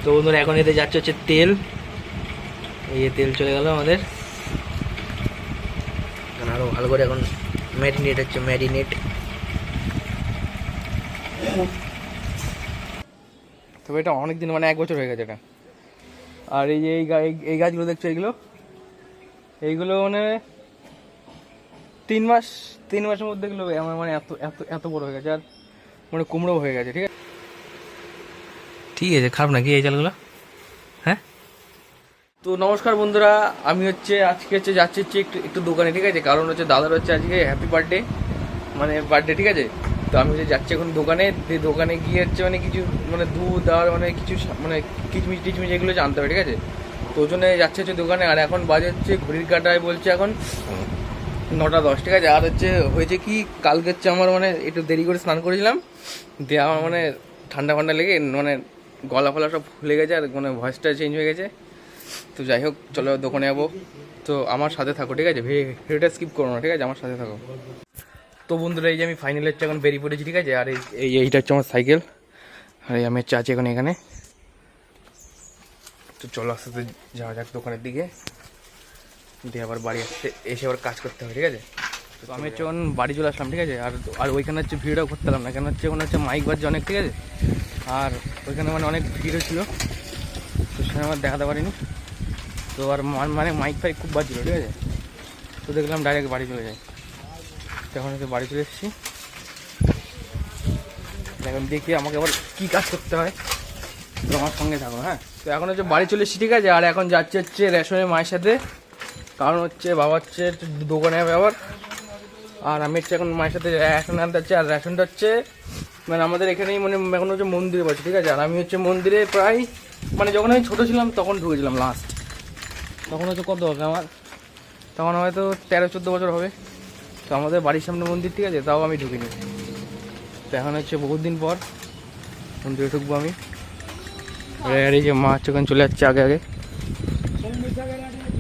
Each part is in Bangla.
তো বন্ধুরা এখন এতে যাচ্ছে হচ্ছে তেল। এই যে তেল চলে গেল আমাদের, আরো ভালো করে এখন ম্যারিনেট হচ্ছে, ম্যারিনেট। তবে এটা অনেকদিন, মানে 1 বছর হয়ে গেছে এটা। আর এই যে এই গাছগুলো দেখছো, এইগুলো মানে 3 মাসের মধ্যে এগুলো আমার মানে এত এত এত বড় হয়ে গেছে, আর মানে কুমড়ো হয়ে গেছে। ঠিক আছে, ঠিক আছে, খারাপ নাকি এই চালগুলো? হ্যাঁ। তো নমস্কার বন্ধুরা, আমি আজকে যাচ্ছি একটু দোকানে। ঠিক আছে, কারণ দাদার আজকে হ্যাপি বার্থডে, মানে বার্থডে। ঠিক আছে, তো আমি যাচ্ছি এখন দোকানে গিয়ে মানে কিছু মানে দুধ আর মানে কিছু মানে কিচমিচ টিচমিচ এগুলো জানতে হবে। ঠিক আছে, তো ওই জন্য যাচ্ছে দোকানে। আর এখন বাজে ঘড়ির কাঁটায় বলছে এখন 9:10। ঠিক আছে, আর হয়েছে কি, কালকে আমার মানে একটু দেরি করে স্নান করেছিলাম, দিয়ে আমার মানে ঠান্ডা ফান্ডা লেগে মানে গলা ফলা সব ফুলে গেছে, আর মানে ভয়েসটা চেঞ্জ হয়ে গেছে। তো যাই হোক, চলো দোকানে যাবো। তো আমার সাথে থাকো, ঠিক আছে, ভিডিওটা স্কিপ করো না। ঠিক আছে, আমার সাথে থাকো। তো বন্ধুরা, এই যে আমি ফাইনাল এখন বেরিয়ে পড়েছি। ঠিক আছে, আর এইটা হচ্ছে আমার সাইকেল, আর আমি আছি এখন এখানে। তো চলো আস্তে আস্তে যাওয়া যাক দোকানের দিকে, দিয়ে আবার বাড়ি এসে আবার কাজ করতে হবে। ঠিক আছে, তো আমি যখন বাড়ি চলে আসলাম। ঠিক আছে, আর ওইখানে ভিডিওটাও করতে পারলাম না, কেন ওখানে মাইক বাজছে অনেক। ঠিক আছে, আর ওইখানে মানে অনেক ভিড় ছিল, তো সেখানে আমার দেখাতে পারিনি। তো আর মানে মাইক ফাইক খুব বাজছিল। ঠিক আছে, তো দেখলাম ডাইরেক্ট বাড়ি চলে যাই। তো এখন বাড়ি চলে এসেছি, এখন দেখি আমাকে আবার কী কাজ করতে হয়। তো আমার সঙ্গে থাকো। হ্যাঁ, তো এখন বাড়ি চলে এসেছি। ঠিক আছে, আর এখন যাচ্ছে রেশনের মায়ের সাথে, কারণ বাবা দোকানে যাবে আবার। আর আমি এখন মায়ের সাথে রেশন আনতে যাচ্ছি। আর রেশনটা মানে আমাদের এখানেই মানে এখন মন্দিরে বসে। ঠিক আছে, আর আমি মন্দিরে প্রায় মানে যখন আমি ছোটো ছিলাম তখন ঢুকেছিলাম লাস্ট। তখন কত হবে আমার, তখন হয়তো 13-14 বছর হবে। তো আমাদের বাড়ির সামনে মন্দির। ঠিক আছে, তাও আমি ঢুকিনি। তো এখন বহুত দিন পর মন্দিরে ঢুকবো আমি। আর এই যে মা ওখানে চলে যাচ্ছে আগে আগে।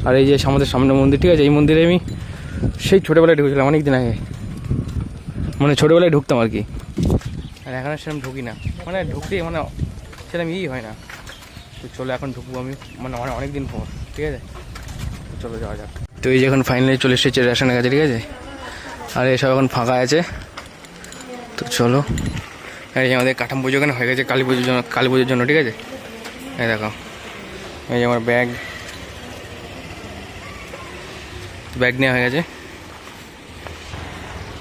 আর এই যে আমাদের সামনে মন্দির। ঠিক আছে, এই মন্দিরে আমি সেই ছোটোবেলায় ঢুকেছিলাম, অনেক দিন আগে, মানে ছোটোবেলায় ঢুকতাম আর কি। আর এখন সেরকম ঢুকি না, মানে ঢুকতেই মানে সেরকম হয় না। তো চলো এখন ঢুকবো আমি, মানে অনেক দিন পর। ঠিক আছে, চলো যাওয়া যাক। তো এই যে এখন ফাইনালি চলে এসেছে রেশনের কাছে। ঠিক আছে, আর এসব এখন ফাঁকা আছে। তো চলো, এই আমাদের কাঠাম পুজো এখানে হয়ে গেছে কালী পুজোর জন্য। ঠিক আছে, এই দেখো, এই যে আমার ব্যাগ নেওয়া হয়ে গেছে।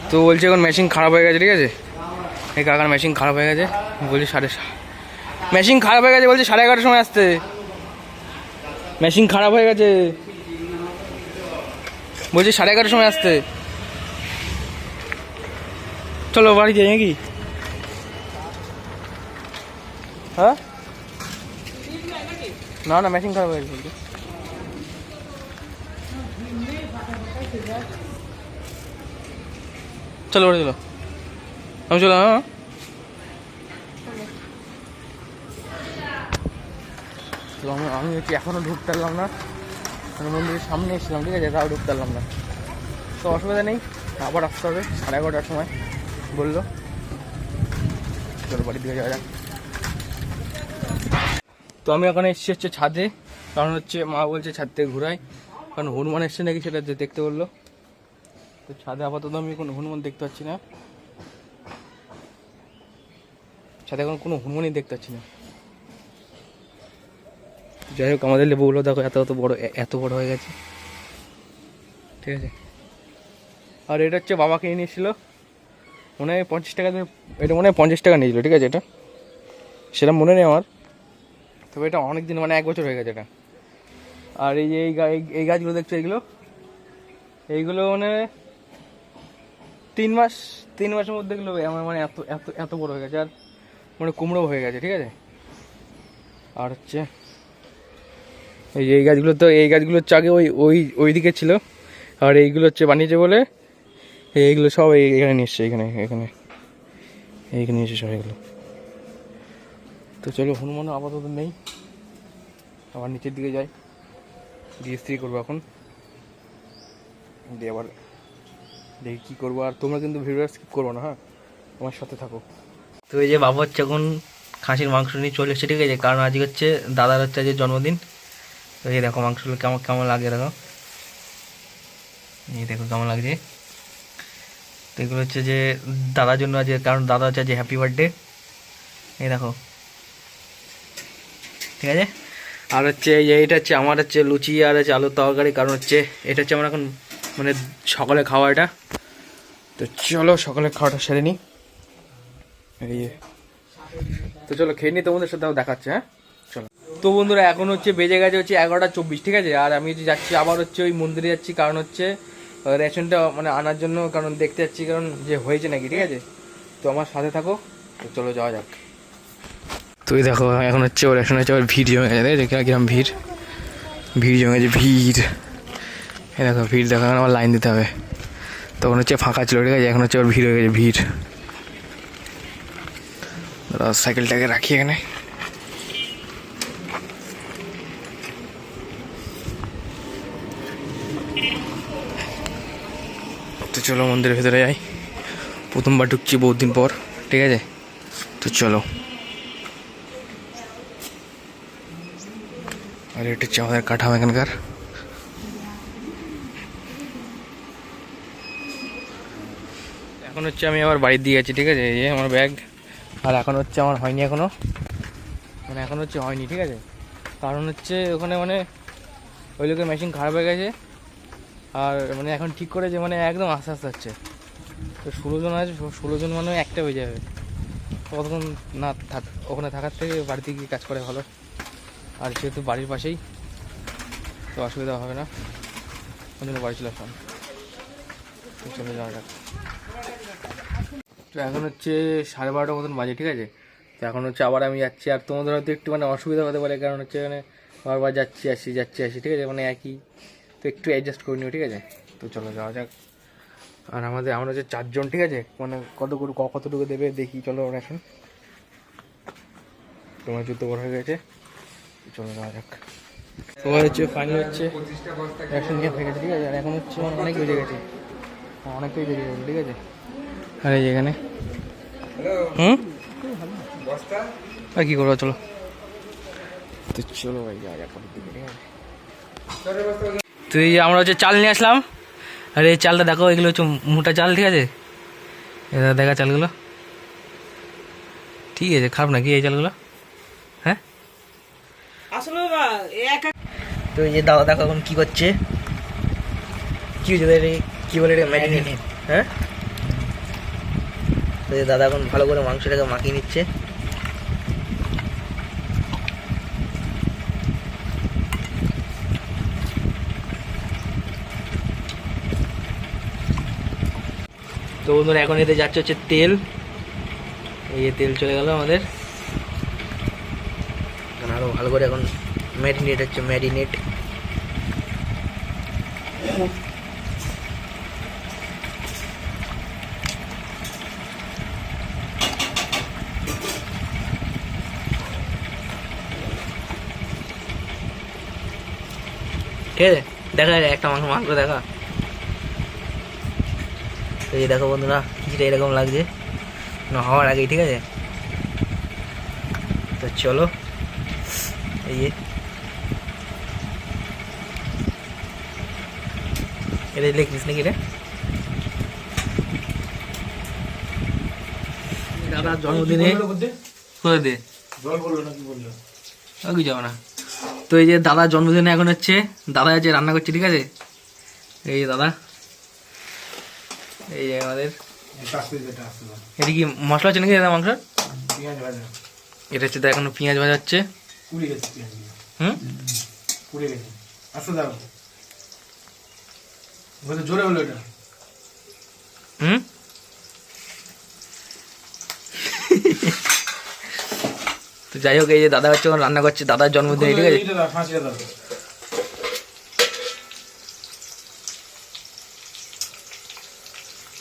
তো বলছি এখন মেশিন খারাপ হয়ে গেছে। ঠিক আছে, এই কাকার মেশিন খারাপ হয়ে গেছে, বলছি মেশিন খারাপ হয়ে গেছে, বলছি 11:30 সময় আসতে। মেশিন খারাপ হয়ে গেছে, বলছি 11:30 সময় আসতে। চলো বাড়ি যাই নাকি? হ্যাঁ, না মেশিন খারাপ হয়ে গেছে। চলো বাড়ি চলো, আমি চলো। হ্যাঁ, তো আমি এখনও ঢুকতে পারলাম না, মন্দিরের সামনে এসেছিলাম। ঠিক আছে, তাও ঢুকতে পারলাম না। তো অসুবিধা নেই, আবার আসতে হবে 11:30টার সময় বললো। চলো বাড়ির দিকে যাওয়া যাক। তো আমি এখন এসেছি ছাদে, কারণ মা বলছে ছাদ থেকে ঘুরাই, কারণ হনুমান এসছে নাকি সেটা দেখতে বললো। তো ছাদে আপাতত আমি কোনো হনুমান দেখতে পাচ্ছি না, ছাদে এখন কোনো হনুমানই দেখতে পাচ্ছি না। যাই হোক, আমাদের লেবুগুলো দেখো এত বড় হয়ে গেছে। ঠিক আছে, আর এটা বাবাকে নিয়ে এসেছিলো, মনে হয় 50 টাকা, এটা মনে হয় 50 টাকা নিয়েছিল। ঠিক আছে, এটা সেরকম মনে নেই আমার, তবে এটা অনেক দিন, মানে 1 বছর হয়ে গেছে এটা। আর এই যে এই গাছগুলো দেখছো, এইগুলো মানে 3 মাসের মধ্যে এগুলো আমার মানে এত এত এত বড় হয়ে গেছে, আর মানে কুমড়ো হয়ে গেছে। ঠিক আছে, আর এই গাছগুলো, তো এই গাছগুলো আগে ওই দিকে ছিল, আর এইগুলো বানিয়েছে বলে এইগুলো সব এখানে নিয়ে এসছে, এইখানে এসে সব এগুলো। তো চলো, হনুমান আপাতত নেই, আবার নিচের দিকে যাই, দিয়ে স্ত্রী করবো এখন, দিয়ে আবার দেখি কী করবো। আর তোমরা কিন্তু ভিডিওটা স্কিপ করবো না, হ্যাঁ, আমার সাথে থাকো। তো এই যে বাবা এখন খাসির মাংস নিয়ে চলে এসেছে, ঠিক আছে, কারণ আজকে হচ্ছে দাদার হচ্ছে আজকে জন্মদিন। তো এই দেখো মাংসগুলো কেমন কেমন লাগে, দেখো এই দেখো কেমন লাগছে। তো এগুলো হচ্ছে যে দাদার জন্য আছে, কারণ দাদা হচ্ছে যে হ্যাপি বার্থডে, এই দেখো, ঠিক আছে। আর হচ্ছে এইটা হচ্ছে আমার হচ্ছে লুচি আর হচ্ছে আলুর তরকারি, কারণ হচ্ছে এটা হচ্ছে আমার এখন মানে সকালে খাওয়া এটা। তো চলো সকালে খাওয়াটা সেরে নিই, এই তো চলো খেয়ে নিই, তোমাদের সাথে দেখাচ্ছে। হ্যাঁ চলো। তো বন্ধুরা এখন হচ্ছে বেজে গেছে হচ্ছে 11:24, ঠিক আছে। আর আমি যাচ্ছি আবার হচ্ছে ওই মন্দিরে যাচ্ছি, কারণ হচ্ছে রেশনটা মানে আনার জন্য, কারণ দেখতে যাচ্ছি কারণ যে হয়েছে নাকি, ঠিক আছে। তো আমার সাথে থাকো, তো চলো যাওয়া যাক। তুই দেখো এখন হচ্ছে ওর রেশন হচ্ছে আবার ভিড় জমে গেছে, কিরম ভিড় জমে গেছে, ভিড় এই দেখো ভিড় দেখো, এখন আবার লাইন দিতে হবে। তখন হচ্ছে ফাঁকা ছিল, ঠিক আছে, এখন হচ্ছে আবার ভিড় হয়ে গেছে, ভিড়। সাইকেলটাকে রাখি এখানে। তো চলো মন্দিরের ভেতরে যাই, প্রথমবার ঢুকছি বহুত দিন পর, ঠিক আছে। তো চলো। আর এটা হচ্ছে আমাদের কাঠাম এখানকার। এখন হচ্ছে আমি আবার বাড়ির দিয়ে যাচ্ছি, ঠিক আছে, এই আমার ব্যাগ। আর এখন হচ্ছে আমার হয়নি এখনো, মানে এখন হচ্ছে হয়নি, ঠিক আছে, কারণ হচ্ছে ওখানে মানে ওই লোকের মেশিন খারাপ হয়ে গেছে। আর মানে এখন ঠিক করেছে, মানে একদম আস্তে আস্তে হচ্ছে। তো 16 জন আছে, 16 জন মানে একটা হয়ে যাবে, কতক্ষণ না ওখানে থাকার থেকে বাড়িতে গিয়ে কাজ করে ভালো। আর যেহেতু বাড়ির পাশেই, তো অসুবিধা হবে না, ওই জন্য বাড়ি চলে আসলাম। চলে যাওয়া যাক। তো এখন হচ্ছে 12:30 মতন বাজে, ঠিক আছে। তো এখন হচ্ছে আবার আমি যাচ্ছি, আর তোমাদের হয়তো একটু মানে অসুবিধা হতে পারে, কারণ হচ্ছে মানে বারবার যাচ্ছি আসি, ঠিক আছে, মানে একই, তো একটু অ্যাডজাস্ট করে নিও, ঠিক আছে। তো চলো যাওয়া যাক। আর আমরা হচ্ছে 4 জন, ঠিক আছে, মানে কতটুকু দেবে দেখি, চলো এখন। তোমার যুদ্ধ বড় হয়ে গেছে, চলো যাওয়া যাক। তোমার হচ্ছে ফাইনাল হচ্ছে রেশন নিয়ে হয়ে গেছে, ঠিক আছে। আর এখন হচ্ছে অনেক বেজে গেছে, অনেকটাই বেজে গেছে, ঠিক আছে। আর এই যেখানে আর কি করবো, চলো। তো চলো ভাই যাওয়া যাক, ঠিক আছে। তুই আমরা হচ্ছে চাল নিয়ে আসলাম, আর এই চালটা দেখো, এগুলো হচ্ছে মোটা চাল, ঠিক আছে, এটা দেখা চালগুলো, ঠিক আছে, খারাপ নাকি এই চালগুলো? হ্যাঁ আসলে তো এই যে দাদা দেখো এখন কি করছে, কি হয়েছে, কি বলে এটা ম্যারিনেট, হ্যাঁ। তো দাদা এখন ভালো করে মাংসটাকে মাখিয়ে নিচ্ছে। তো বন্ধুরা এখন এতে যাচ্ছে হচ্ছে তেল, এই যে তেল চলে গেল আমাদের, আরো ভালো করে এখন ম্যারিনেট হচ্ছে, ম্যারিনেট। ঠিক আছে, দেখা যায় একটা মাংস দেখা। এই দেখো বন্ধুরা কিছুটা এরকম লাগছে হওয়ার আগেই, ঠিক আছে। তো চলো, এই যে এটা লিখিস নাকি রে, দাদার জন্মদিনে করে দে, জল বললো না কি বললো, কি যাবো না। তো এই যে দাদার জন্মদিনে এখন হচ্ছে দাদা হচ্ছে রান্না করছে, ঠিক আছে। এই যে দাদা, এই যে আমাদের এটা কি মশলা হচ্ছে নাকি দাদা মাংস, এটা হচ্ছে এখন পেঁয়াজ ভাজা হচ্ছে। জোরে হলো এটা, তো যাই হোক, এই যে দাদা হচ্ছে রান্না করছে, দাদার জন্মদিন, ঠিক আছে।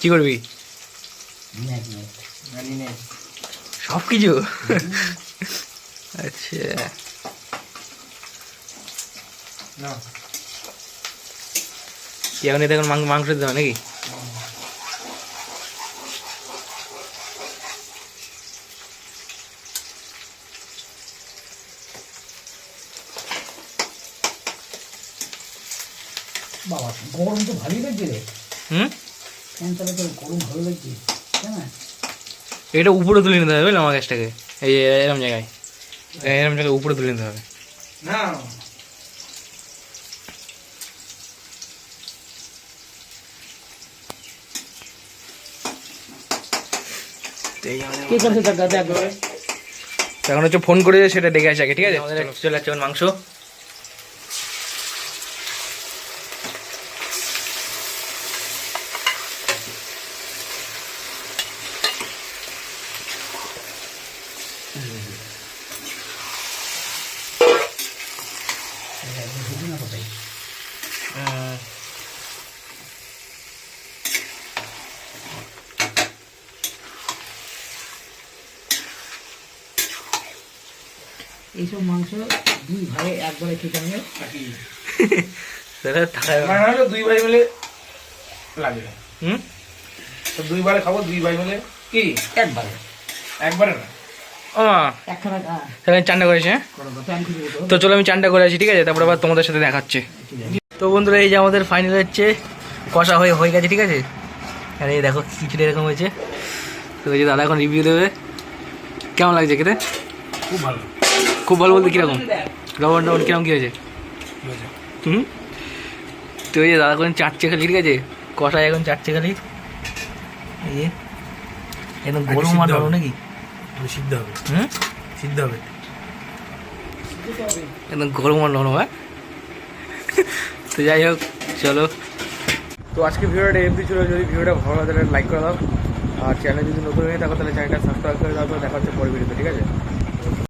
কি করবি সব কিছু? আচ্ছা কি এখন দেখুন মাংস দিতে হবে নাকি? বাবা গরম তো ভালোই লাগছে রে। হুম, ফ্যান চালে তো গরম ভালো লাগছে, তাই না? এটা উপরে তুলে নিতে হবে বুঝলাম আমার গ্যাসটাকে, এই এরম জায়গায়, এরম জায়গায় উপরে তুলে নিতে হবে। না কে করছে দেখা দেখ তো এখন হচ্ছে ফোন করে সেটা ডেকে আছে আগে, ঠিক আছে? আমাদের চলে যাচ্ছে এখন মাংস। এইসব মাংস দুই ভাগে একবারে খেতে হবে। সেটা থাকা না হলে দুই ভাই মিলে লাগবে। হুম, তো দুইবারে খাবো, দুই ভাই মিলে কি একবারে একবারে না। ও মা একখানা সেখানে চানটা করেছে, হ্যাঁ? ফ্যান খুলে দিতে হবে। তো চলো আমি চানটা করে আছি, ঠিক আছে? তারপর আবার তোমাদের সাথে দেখাচ্ছে। তো বন্ধুরা এই যে আমাদের ফাইনাল হচ্ছে, কষা হয়ে গেছে, ঠিক আছে? আর এই দেখো কিছুটা এরকম হয়েছে। তো ওই যে দাদা এখন রিভিউ দেবে, কেমন লাগছে খেতে? খুব ভালো। খুব ভালো বলতে কীরকম? লবণ টবণ কিরকম কী হয়েছে? হুম, তো ওই যে দাদা এখন চাটছে খালি, ঠিক আছে? কষায় এখন চাটছে খালি। এই যে একদম গরম আর গরম নাকি? সিদ্ধ হবে, হুম, সিদ্ধ হবে। একদম গরম আর নরম, হ্যাঁ? তো যাই হোক চলো। তো আজকে ভিডিওটা এমনি ছিল, যদি ভিডিওটা ভালো লাগে তাহলে লাইক করে দাও, আর চ্যানেল যদি নতুন হয়ে থাকো তাহলে চ্যানেলটা সাবস্ক্রাইব করে দাও। তো দেখা হচ্ছে পরের ভিডিওতে, ঠিক আছে?